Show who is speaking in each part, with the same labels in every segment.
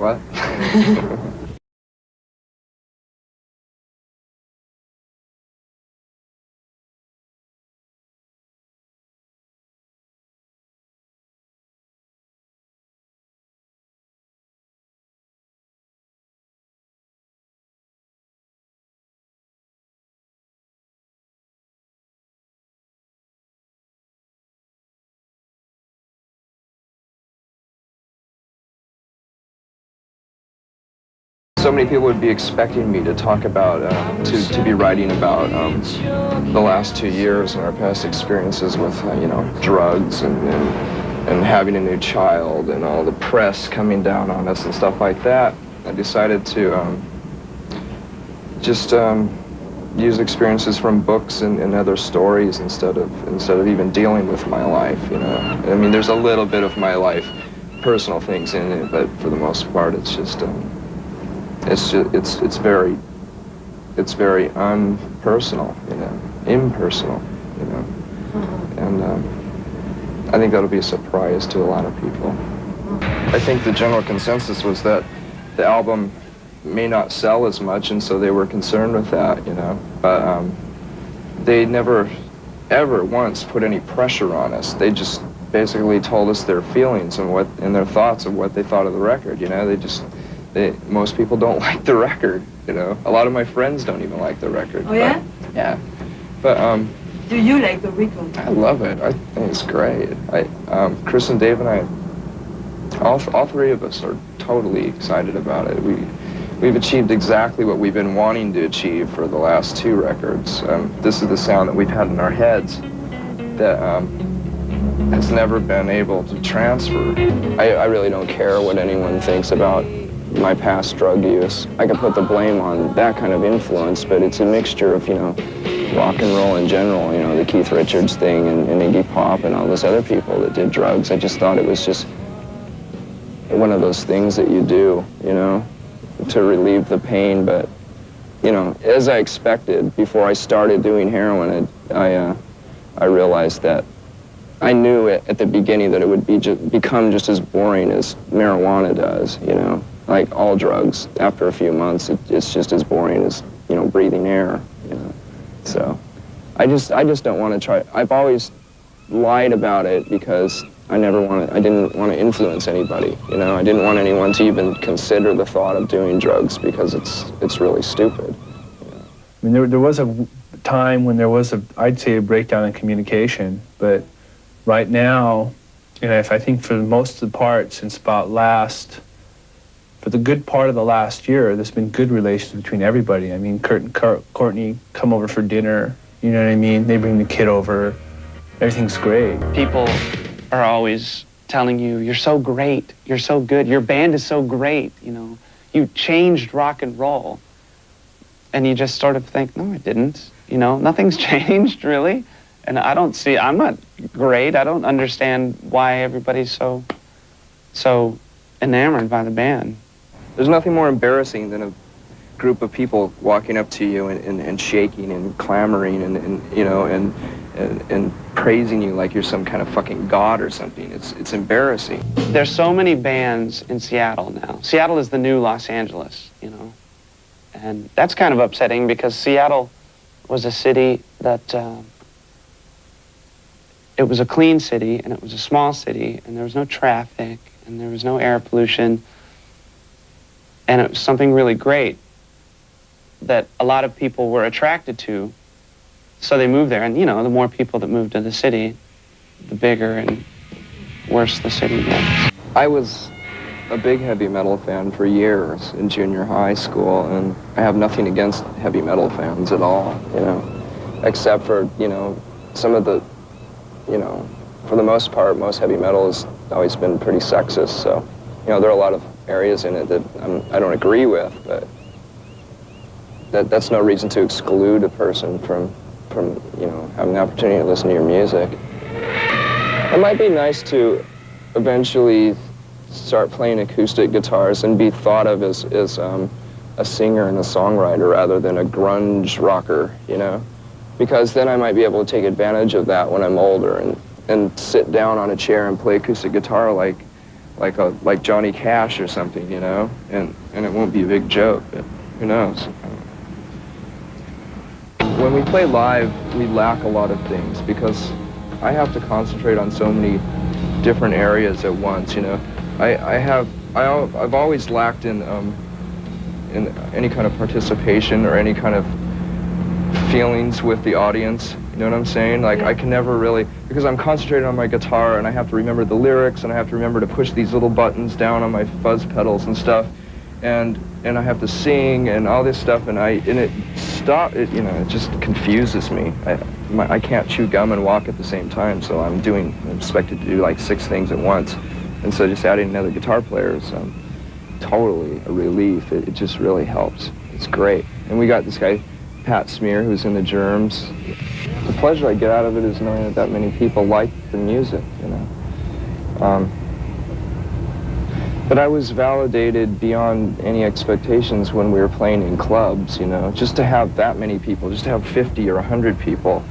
Speaker 1: What? So many people would be expecting me to talk about, to be writing about the last 2 years and our past experiences with, you know, drugs and having a new child and all the press coming down on us and stuff like that. I decided to just use experiences from books and other stories instead of even dealing with my life. You know, I mean, there's a little bit of my life, personal things in it, but for the most part, it's just. It's very unpersonal, you know, impersonal, you know, and I think that'll be a surprise to a lot of people. I think the general consensus was that the album may not sell as much, and so they were concerned with that, you know, but they never ever once put any pressure on us. They just basically told us their feelings and their thoughts of what they thought of the record, you know. Most people don't like the record, you know. A lot of my friends don't even like the record.
Speaker 2: Oh, yeah?
Speaker 1: Yeah. But,
Speaker 2: do you like the record?
Speaker 1: I love it. I think it's great. Krist and Dave and I, all three of us are totally excited about it. We've achieved exactly what we've been wanting to achieve for the last 2 records. This is the sound that we've had in our heads that, has never been able to transfer. I really don't care what anyone thinks about my past drug use. I could put the blame on that kind of influence, but it's a mixture of, you know, rock and roll in general, you know, the Keith Richards thing and Iggy Pop and all those other people that did drugs. I just thought it was just one of those things that you do, you know, to relieve the pain. But, you know, as I expected, before I started doing heroin, I realized that I knew at the beginning that it would become just as boring as marijuana does, you know. Like all drugs, after a few months, it's just as boring as, you know, breathing air, you know. So I just don't want to try. I've always lied about it because I didn't want to influence anybody, you know. I didn't want anyone to even consider the thought of doing drugs because it's really stupid. You know?
Speaker 3: I mean, there was a time when there was I'd say a breakdown in communication, but right now, you know, if I think for most of the part since about for the good part of the last year, there's been good relations between everybody. I mean, Kurt and Courtney come over for dinner, you know what I mean? They bring the kid over. Everything's great.
Speaker 4: People are always telling you, you're so great, you're so good, your band is so great, you know. You changed rock and roll. And you just sort of think, no, I didn't. You know, nothing's changed, really. And I'm not great. I don't understand why everybody's so enamored by the band.
Speaker 1: There's nothing more embarrassing than a group of people walking up to you and shaking and clamoring and you know, and praising you like you're some kind of fucking god or something. It's embarrassing.
Speaker 4: There's so many bands in Seattle now. Seattle is the new Los Angeles, you know. And that's kind of upsetting because Seattle was a city that, it was a clean city and it was a small city and there was no traffic and there was no air pollution. And it was something really great that a lot of people were attracted to. So they moved there. And, you know, the more people that moved to the city, the bigger and worse the city gets.
Speaker 1: I was a big heavy metal fan for years in junior high school, and I have nothing against heavy metal fans at all, you know, except for, you know, some of the, you know, for the most part, most heavy metal has always been pretty sexist, so, you know, there are a lot of areas in it that I don't agree with, but that's no reason to exclude a person from, you know, having the opportunity to listen to your music. It might be nice to eventually start playing acoustic guitars and be thought of as a singer and a songwriter rather than a grunge rocker, you know? Because then I might be able to take advantage of that when I'm older and sit down on a chair and play acoustic guitar like like Johnny Cash or something, you know, and it won't be a big joke, but who knows? When we play live, we lack a lot of things because I have to concentrate on so many different areas at once, you know. I've always lacked in any kind of participation or any kind of feelings with the audience. You know what I'm saying? Like, I can never really, because I'm concentrated on my guitar and I have to remember the lyrics and I have to remember to push these little buttons down on my fuzz pedals and stuff, and I have to sing and all this stuff, and it just confuses me. I can't chew gum and walk at the same time, so I'm expected to do like 6 things at once, and so just adding another guitar player is totally a relief. It just really helps. It's great. And we got this guy Pat Smear, who's in the Germs. The pleasure I get out of it is knowing that many people like the music, you know. But I was validated beyond any expectations when we were playing in clubs, you know. Just to have that many people, just to have 50 or 100 people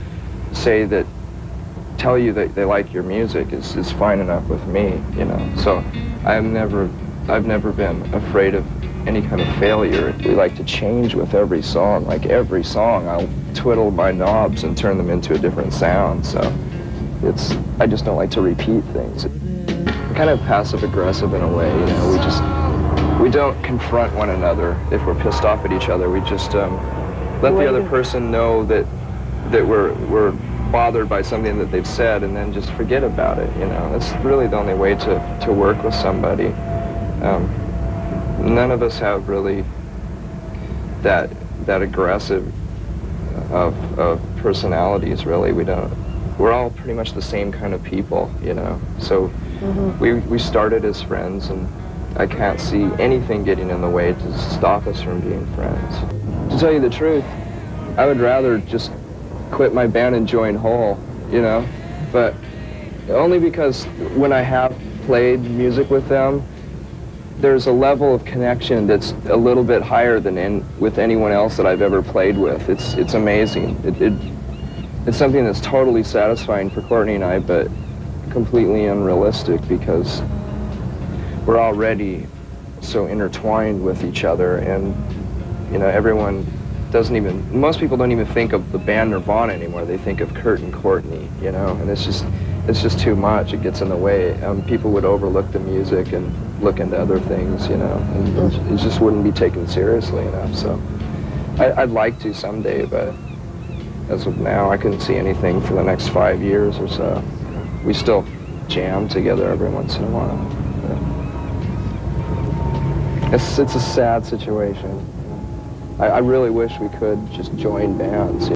Speaker 1: tell you that they like your music is fine enough with me, you know. So I've never been afraid of any kind of failure. We like to change with every song. Like every song, I'll twiddle my knobs and turn them into a different sound. So I just don't like to repeat things. We're kind of passive-aggressive in a way, you know. We don't confront one another if we're pissed off at each other. We just let the other person know that we're bothered by something that they've said, and then just forget about it, you know. That's really the only way to work with somebody. None of us have really that aggressive of personalities, really. We're all pretty much the same kind of people, you know. So we started as friends, and I can't see anything getting in the way to stop us from being friends. To tell you the truth, I would rather just quit my band and join Hole, you know, but only because when I have played music with them, there's a level of connection that's a little bit higher than with anyone else that I've ever played with. It's amazing. It's something that's totally satisfying for Courtney and I, but completely unrealistic because we're already so intertwined with each other, and you know, most people don't even think of the band Nirvana anymore. They think of Kurt and Courtney, you know, and it's just too much. It gets in the way. People would overlook the music and look into other things, you know, and it just wouldn't be taken seriously enough. So I'd like to someday, but as of now, I couldn't see anything for the next 5 years or so. We still jam together every once in a while. It's a sad situation. I really wish we could just join bands.